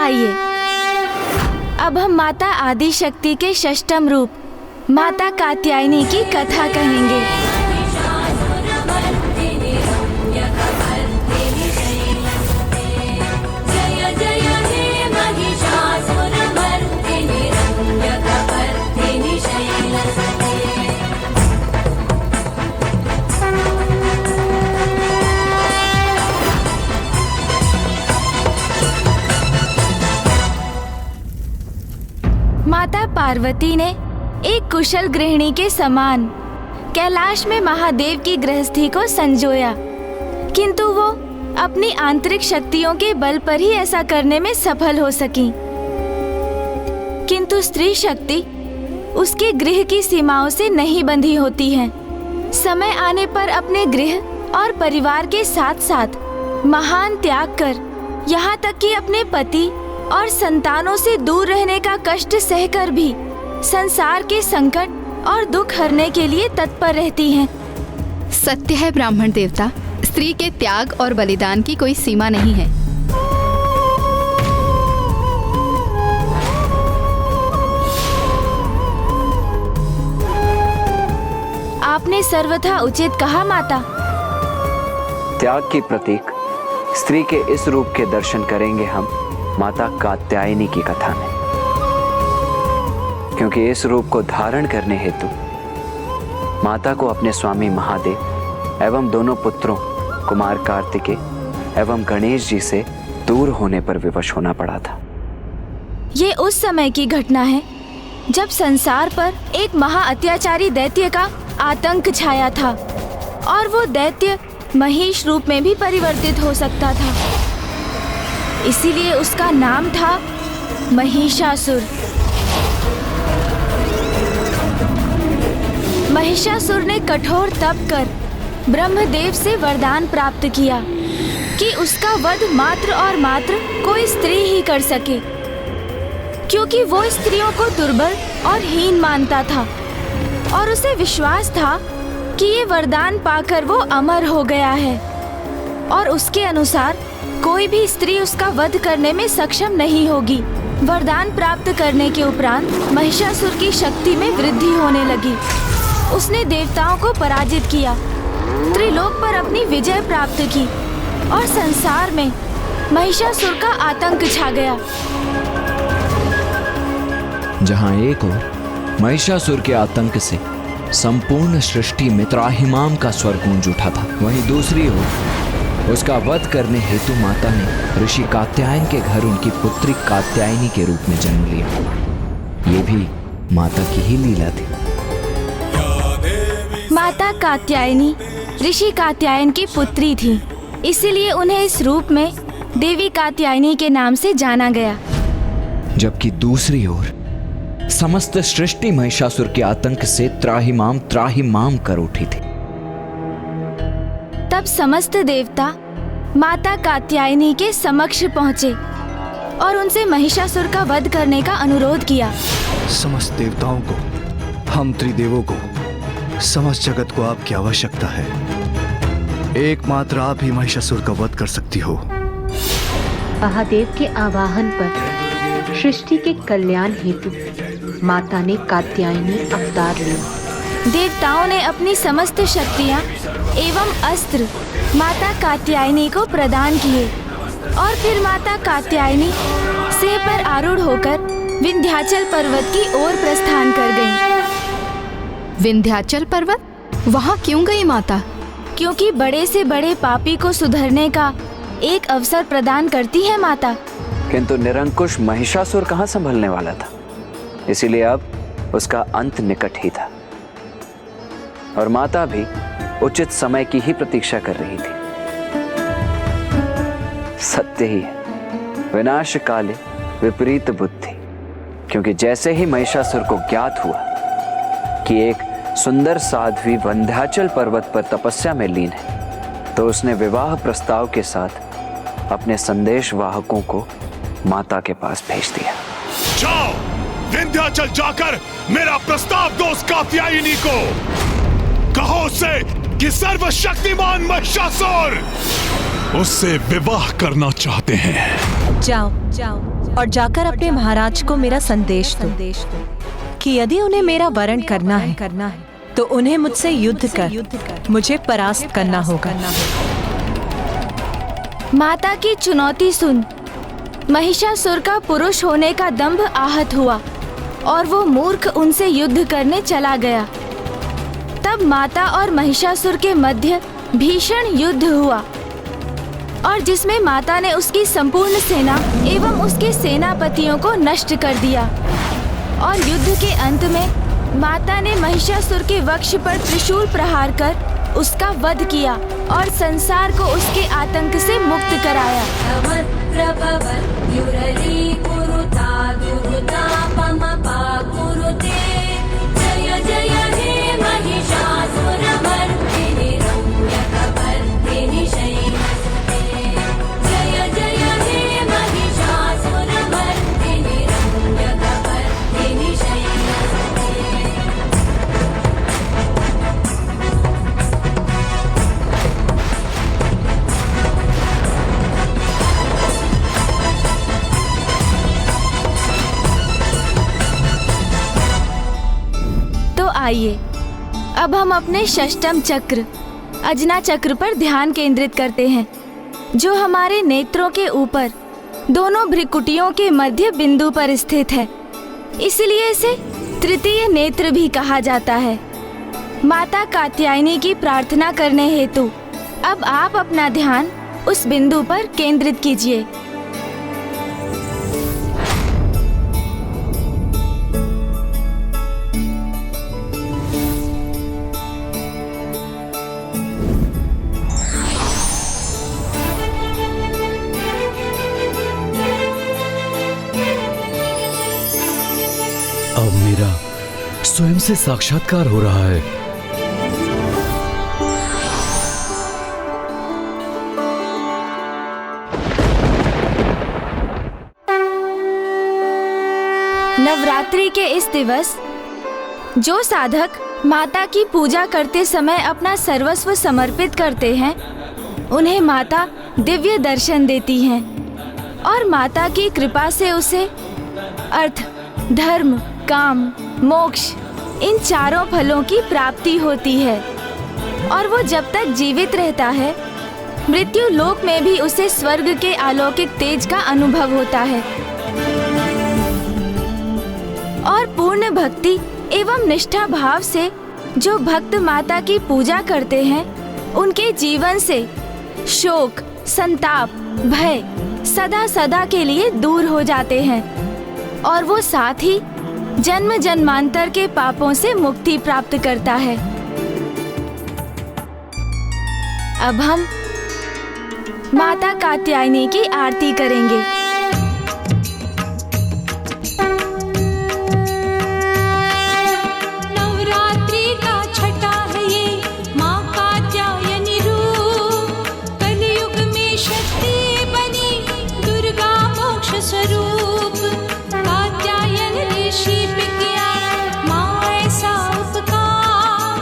आइए अब हम माता आदि शक्ति के षष्ठम रूप माता कात्यायनी की कथा कहेंगे। माता पार्वती ने एक कुशल गृहिणी के समान कैलाश में महादेव की गृहस्थी को संजोया, किंतु वो अपनी आंतरिक शक्तियों के बल पर ही ऐसा करने में सफल हो सकी। किंतु स्त्री शक्ति उसके गृह की सीमाओं से नहीं बंधी होती है। समय आने पर अपने गृह और परिवार के साथ साथ महान त्याग कर, यहाँ तक कि अपने पति और संतानों से दूर रहने का कष्ट सहकर भी संसार के संकट और दुख हरने के लिए तत्पर रहती हैं। सत्य है ब्राह्मण देवता, स्त्री के त्याग और बलिदान की कोई सीमा नहीं है। आपने सर्वथा उचित कहा माता। त्याग की प्रतीक स्त्री के इस रूप के दर्शन करेंगे हम माता कात्यायनी की कथा में, क्योंकि इस रूप को धारण करने हेतु माता को अपने स्वामी महादेव एवं दोनों पुत्रों कुमार कार्तिकेय एवं गणेश जी से दूर होने पर विवश होना पड़ा था। ये उस समय की घटना है जब संसार पर एक महाअत्याचारी दैत्य का आतंक छाया था और वो दैत्य महिष रूप में भी परिवर्तित हो सकता था। इसीलिए उसका नाम था महिषासुर। महिषासुर ने कठोर तप कर ब्रह्मदेव से वरदान प्राप्त किया कि उसका वध मात्र और मात्र कोई स्त्री ही कर सके, क्योंकि वो स्त्रियों को दुर्बल और हीन मानता था और उसे विश्वास था कि ये वरदान पाकर वो अमर हो गया है और उसके अनुसार कोई भी स्त्री उसका वध करने में सक्षम नहीं होगी। वरदान प्राप्त करने के उपरांत महिषासुर की शक्ति में वृद्धि होने लगी। उसने देवताओं को पराजित किया, त्रिलोक पर अपनी विजय प्राप्त की और संसार में महिषासुर का आतंक छा गया। जहां एक ओर महिषासुर के आतंक से संपूर्ण सृष्टि में त्राहिमाम का स्वर गूंज उठा था, वहीं दूसरी ओर उसका वध करने हेतु माता ने ऋषि कात्यायन के घर उनकी पुत्री कात्यायनी के रूप में जन्म लिया। ये भी माता की ही लीला थी। माता कात्यायनी ऋषि कात्यायन की पुत्री थी, इसीलिए उन्हें इस रूप में देवी कात्यायनी के नाम से जाना गया। जबकि दूसरी ओर समस्त सृष्टि महिषासुर के आतंक से त्राहिमाम कर उठी थी। तब समस्त देवता माता कात्यायनी के समक्ष पहुँचे और उनसे महिषासुर का वध करने का अनुरोध किया। समस्त देवताओं को, हम त्रिदेवों को, समस्त जगत को आपकी आवश्यकता है। एकमात्र आप ही महिषासुर का वध कर सकती हो। महादेव के आवाहन पर सृष्टि के कल्याण हेतु माता ने कात्यायनी अवतार लिया। देवताओं ने अपनी समस्त शक्तियाँ एवं अस्त्र माता कात्यायनी को प्रदान किए और फिर माता कात्यायनी सिंह पर आरूढ़ होकर विंध्याचल पर्वत की ओर प्रस्थान कर गईं। विंध्याचल पर्वत? वहाँ क्यों गई माता? क्योंकि बड़े से बड़े पापी को सुधरने का एक अवसर प्रदान करती है माता। किंतु निरंकुश महिषासुर कहाँ संभलने वाला था, इसीलिए अब उसका अंत निकट ही था और माता भी उचित समय की ही प्रतीक्षा कर रही थी। सत्य ही है, विनाश काले विपरीत बुद्धि, क्योंकि जैसे ही महिषासुर को ज्ञात हुआ कि एक सुंदर साध्वी विंध्याचल पर्वत पर तपस्या में लीन है, तो उसने विवाह प्रस्ताव के साथ अपने संदेश वाहकों को माता के पास भेज दिया। जाओ, विंध्याचल जाकर मेरा प्रस्ताव दो उस कात्यायनी को। कहो उससे कि सर्वशक्तिमान महिषासुर उससे विवाह करना चाहते हैं। जाओ और जाकर अपने महाराज को मेरा संदेश दो कि यदि उन्हें मेरा वरण करना है तो उन्हें मुझसे युद्ध कर मुझे परास्त करना होगा। माता की चुनौती सुन महिषासुर का पुरुष होने का दंभ आहत हुआ और वो मूर्ख उनसे युद्ध करने चला गया। तब माता और महिषासुर के मध्य भीषण युद्ध हुआ और जिसमें माता ने उसकी संपूर्ण सेना एवं उसके सेनापतियों को नष्ट कर दिया। और युद्ध के अंत में माता ने महिषासुर के वक्ष पर त्रिशूल प्रहार कर उसका वध किया और संसार को उसके आतंक से मुक्त कराया। जय जय हे महिषासुरमर्दिनी रम्यकपर्दिनी शैलसुते। जय जय हे महिषासुरमर्दिनी रम्यकपर्दिनी शैलसुते। तो आइए अब हम अपने षष्टम चक्र अजना चक्र पर ध्यान केंद्रित करते हैं, जो हमारे नेत्रों के ऊपर दोनों भ्रिकुटियों के मध्य बिंदु पर स्थित है। इसलिए इसे तृतीय नेत्र भी कहा जाता है। माता कात्यायनी की प्रार्थना करने हेतु अब आप अपना ध्यान उस बिंदु पर केंद्रित कीजिए। अब मेरा स्वयं से साक्षात्कार हो रहा है। नवरात्रि के इस दिवस जो साधक माता की पूजा करते समय अपना सर्वस्व समर्पित करते हैं, उन्हें माता दिव्य दर्शन देती हैं और माता की कृपा से उसे अर्थ, धर्म, काम, मोक्ष इन चारों फलों की प्राप्ति होती है। और वो जब तक जीवित रहता है, मृत्यु लोक में भी उसे स्वर्ग के अलौकिक तेज का अनुभव होता है। और पूर्ण भक्ति एवं निष्ठा भाव से जो भक्त माता की पूजा करते हैं, उनके जीवन से शोक, संताप, भय सदा सदा के लिए दूर हो जाते हैं और वो साथ ही जन्म जन्मांतर के पापों से मुक्ति प्राप्त करता है। अब हम माता कात्यायनी की आरती करेंगे। नवरात्रि का छठा है ये माँ कात्यायनी रूप, कलयुग में शक्ति बनी दुर्गा मोक्ष स्वरूप। कात्यायन ऋषि पे किया माँ ऐसा उपकार,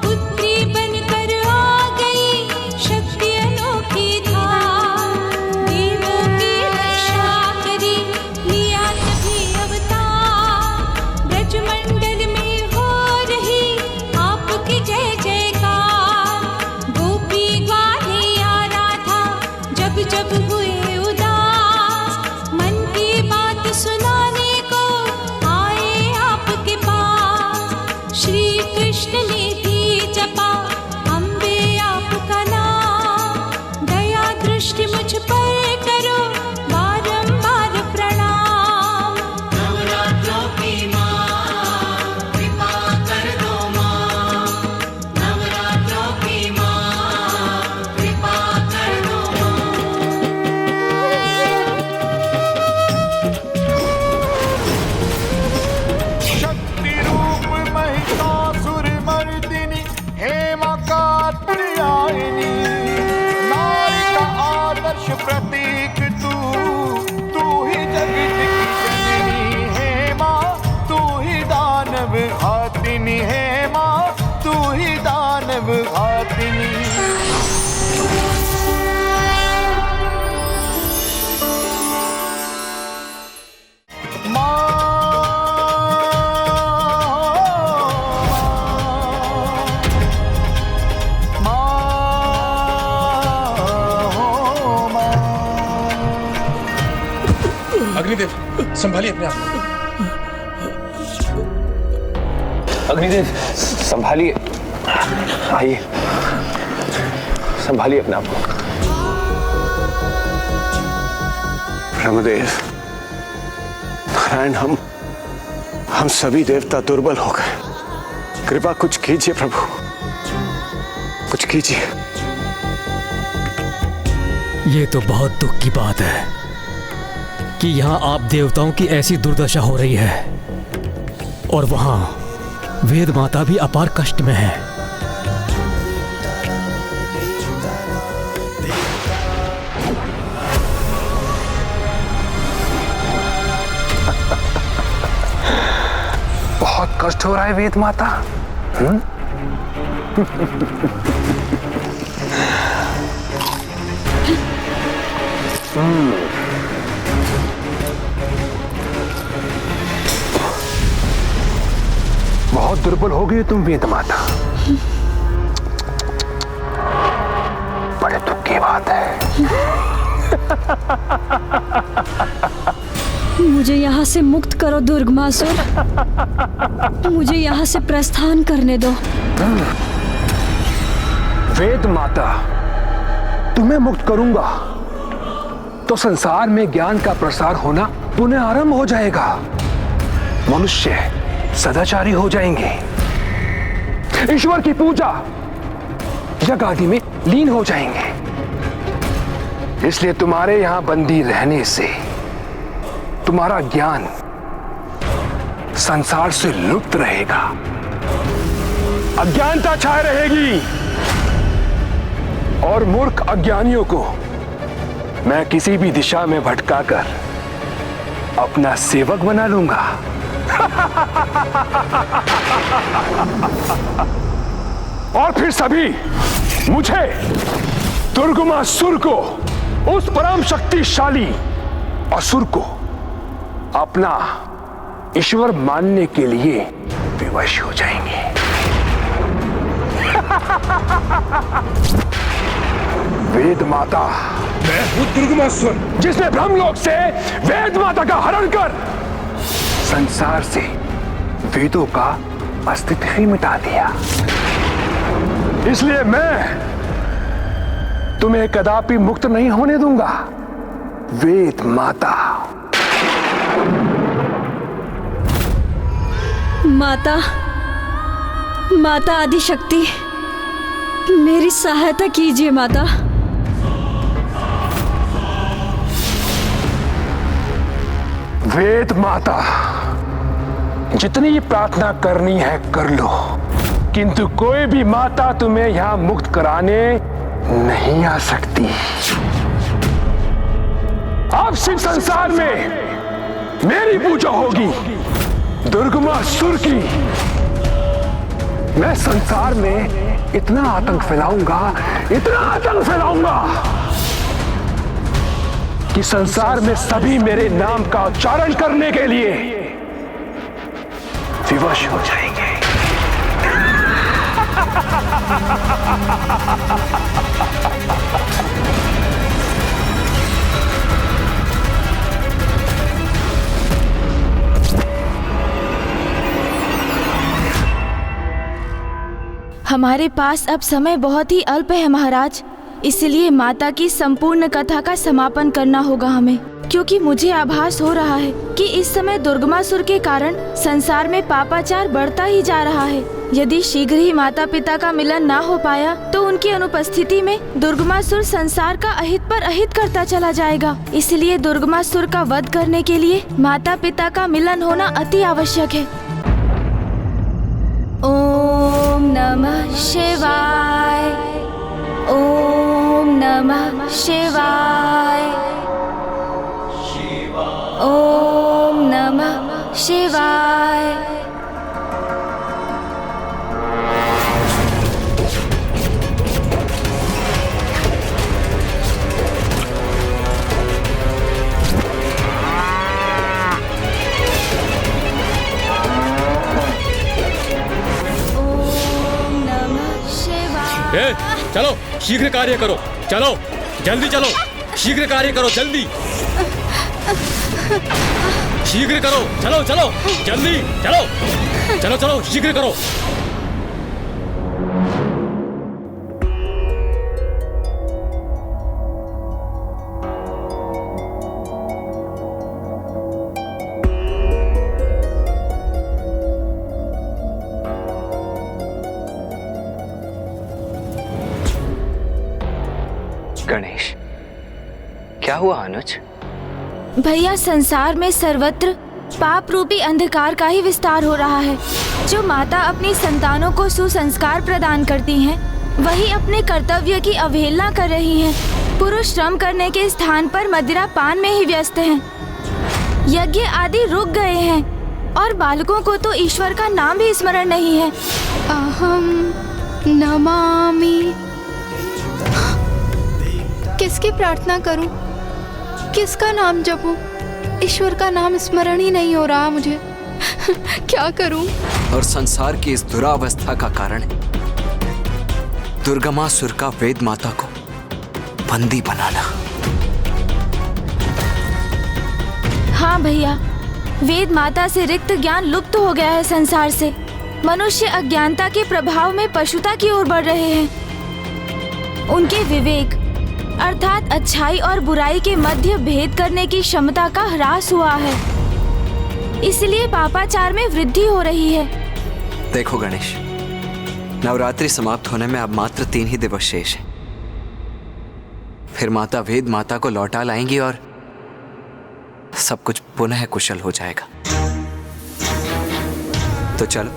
पुत्री बनकर आ गई शक्ति अनोखी धार। देवों की रक्षा करी लिया तभी अवतार, ब्रजमंडल में हो रही आपकी जय जयकार। गोपी ग्वाले आराधा जब जब हुए उदास, मन की बात अग्निदेव, संभालिए अपने आप को। अग्निदेव, संभालिए, आइए, संभालिए अपने आप को। ब्रह्मदेव, नारायण, हम सभी देवता दुर्बल हो गए। कृपा कुछ कीजिए प्रभु, कुछ कीजिए। ये तो बहुत दुख की बात है कि यहाँ आप देवताओं की ऐसी दुर्दशा हो रही है और वहां वेद माता भी अपार कष्ट में है। बहुत कष्ट हो रहा है वेद माता। बहुत दुर्बल हो गई तुम वेद माता। बड़े दुख की बात है। मुझे यहाँ से मुक्त करो दुर्गमासुर, मुझे यहाँ से प्रस्थान करने दो। वेद माता, तुम्हें मुक्त करूंगा तो संसार में ज्ञान का प्रसार होना पुनः आरंभ हो जाएगा। मनुष्य सदाचारी हो जाएंगे, ईश्वर की पूजा यज्ञ आदि में लीन हो जाएंगे। इसलिए तुम्हारे यहां बंदी रहने से तुम्हारा ज्ञान संसार से लुप्त रहेगा, अज्ञानता छाए रहेगी और मूर्ख अज्ञानियों को मैं किसी भी दिशा में भटकाकर अपना सेवक बना लूंगा। और फिर सभी मुझे दुर्गमासुर को, उस परम शक्तिशाली असुर को अपना ईश्वर मानने के लिए विवश हो जाएंगे। वेद माता, मैं हूं दुर्गमासुर, जिसने ब्रह्मलोक से वेद माता का हरण कर संसार से वेदों का अस्तित्व ही मिटा दिया। इसलिए मैं तुम्हें कदापि मुक्त नहीं होने दूंगा वेद माता। माता, माता आदिशक्ति, मेरी सहायता कीजिए माता। वेद माता, जितनी प्रार्थना करनी है कर लो, किंतु कोई भी माता तुम्हें यहां मुक्त कराने नहीं आ सकती। अब सिर्फ संसार में मेरी पूजा होगी, दुर्गमासुर की। मैं संसार में इतना आतंक फैलाऊंगा, इतना आतंक फैलाऊंगा कि संसार में सभी मेरे नाम का उच्चारण करने के लिए विवश हो जाएंगे। हमारे पास अब समय बहुत ही अल्प है महाराज, इसलिए माता की संपूर्ण कथा का समापन करना होगा हमें, क्योंकि मुझे आभास हो रहा है कि इस समय दुर्गमासुर के कारण संसार में पापाचार बढ़ता ही जा रहा है। यदि शीघ्र ही माता पिता का मिलन ना हो पाया तो उनकी अनुपस्थिति में दुर्गमासुर संसार का अहित पर अहित करता चला जाएगा। इसलिए दुर्गमासुर का वध करने के लिए माता पिता का मिलन होना अति आवश्यक है। ओम नमः शिवाय, ओम नमः शिवाय, ओम नमः शिवाय। चलो शीघ्र कार्य करो, चलो जल्दी चलो, शीघ्र कार्य करो जल्दी। शीघ्र करो, चलो चलो, जल्दी चलो, चलो चलो, शीघ्र करो। गणेश, क्या हुआ अनुज? भैया, संसार में सर्वत्र पाप रूपी अंधकार का ही विस्तार हो रहा है। जो माता अपनी संतानों को सुसंस्कार प्रदान करती हैं, वही अपने कर्तव्य की अवहेलना कर रही हैं। पुरुष श्रम करने के स्थान पर मदिरा पान में ही व्यस्त हैं। यज्ञ आदि रुक गए हैं और बालकों को तो ईश्वर का नाम भी स्मरण नहीं है। अहम नमामि। किसकी प्रार्थना करूं? किसका नाम जपूं? ईश्वर का नाम स्मरण ही नहीं हो रहा मुझे। क्या करूं? और संसार की इस दुरावस्था का कारण है दुर्गमासुर का वेद माता को बंदी बनाना। हाँ भैया, वेद माता से रिक्त ज्ञान लुप्त हो गया है संसार से। मनुष्य अज्ञानता के प्रभाव में पशुता की ओर बढ़ रहे हैं। उनके विवेक अर्थात अच्छाई और बुराई के मध्य भेद करने की क्षमता का ह्रास हुआ है। इसलिए पापाचार में वृद्धि हो रही है। देखो गणेश, नवरात्रि समाप्त होने में अब मात्र 3 ही दिवस शेष है। फिर माता वेद माता को लौटा लाएंगी और सब कुछ पुनः कुशल हो जाएगा। तो चलो,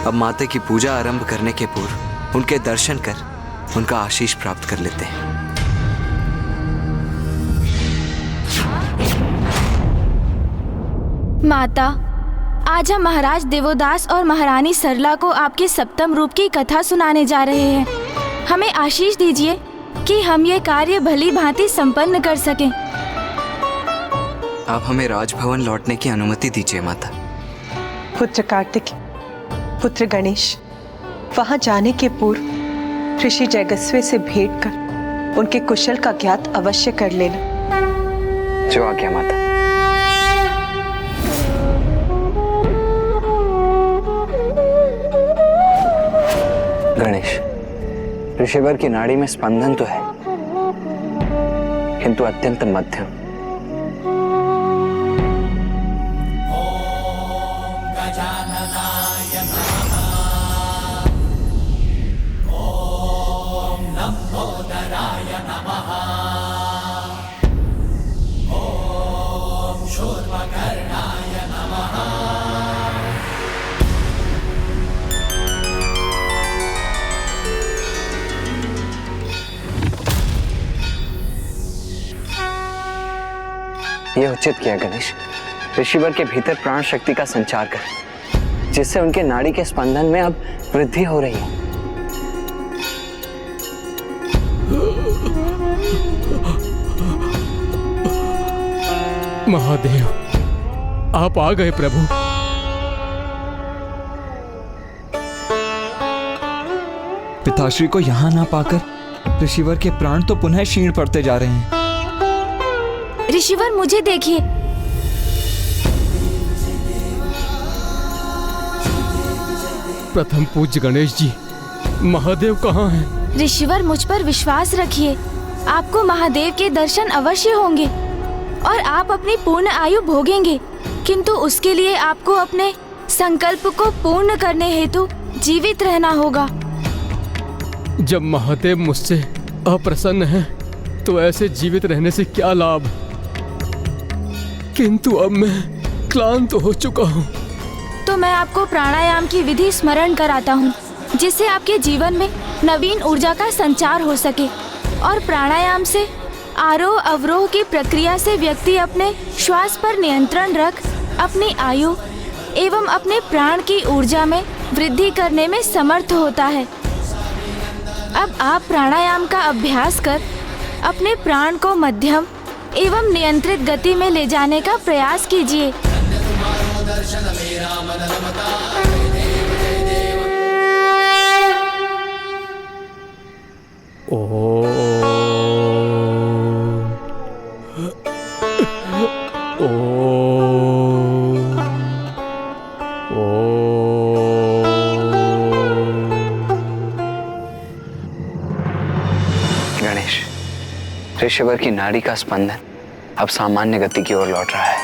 अब माता की पूजा आरंभ करने के पूर्व उनके दर्शन कर उनका आशीष प्राप्त कर लेते हैं। माता, आज हम महाराज देवोदास और महारानी सरला को आपके सप्तम रूप की कथा सुनाने जा रहे हैं। हमें आशीष दीजिए कि हम ये कार्य भली भांति संपन्न कर सकें। आप हमें राजभवन लौटने की अनुमति दीजिए माता। पुत्र कार्तिक, पुत्र गणेश, वहां जाने के पूर्व ऋषि जयगस्वे से भेंट कर उनके कुशल का ज्ञात अवश्य कर लेना। जो आज्ञा माता। गणेश, ऋषिवर की नाड़ी में स्पंदन तो है, किंतु अत्यंत मध्यम। यह उचित किया गणेश। ऋषिवर के भीतर प्राण शक्ति का संचार कर, जिससे उनके नाड़ी के स्पंदन में अब वृद्धि हो रही है। महादेव, आप आ गए प्रभु। पिताश्री को यहाँ ना पाकर ऋषिवर के प्राण तो पुनः क्षीण पड़ते जा रहे हैं। ऋषिवर, मुझे देखिए। प्रथम पूज्य गणेश जी, महादेव कहाँ हैं? ऋषिवर, मुझ पर विश्वास रखिए, आपको महादेव के दर्शन अवश्य होंगे और आप अपनी पूर्ण आयु भोगेंगे। किंतु उसके लिए आपको अपने संकल्प को पूर्ण करने हेतु जीवित रहना होगा। जब महादेव मुझसे अप्रसन्न हैं, तो ऐसे जीवित रहने से क्या लाभ? किंतु अब मैं क्लांत हो चुका हूँ। तो मैं आपको प्राणायाम की विधि स्मरण कराता हूँ, जिससे आपके जीवन में नवीन ऊर्जा का संचार हो सके। और प्राणायाम से आरोह अवरोह की प्रक्रिया से व्यक्ति अपने श्वास पर नियंत्रण रख अपनी आयु एवं अपने प्राण की ऊर्जा में वृद्धि करने में समर्थ होता है। अब आप प्राणायाम का अभ्यास कर अपने प्राण को मध्यम एवं नियंत्रित गति में ले जाने का प्रयास कीजिए। गणेश, ऋषिवर की नाड़ी का स्पंदन अब सामान्य गति की ओर लौट रहा है।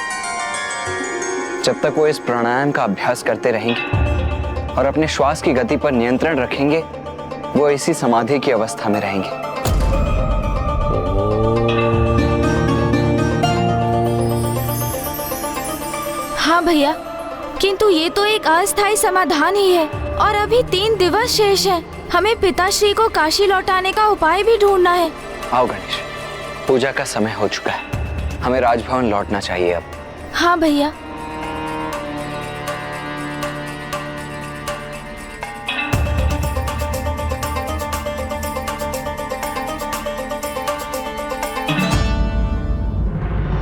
जब तक वो इस प्राणायाम का अभ्यास करते रहेंगे और अपने श्वास की गति पर नियंत्रण रखेंगे, वो इसी समाधि की अवस्था में रहेंगे। हाँ भैया, किंतु ये तो एक अस्थायी समाधान ही है और अभी 3 दिवस शेष है। हमें पिताश्री को काशी लौटाने का उपाय भी ढूंढना है। आओ गणेश, पूजा का समय हो चुका है, हमें राजभवन लौटना चाहिए अब। हाँ भैया।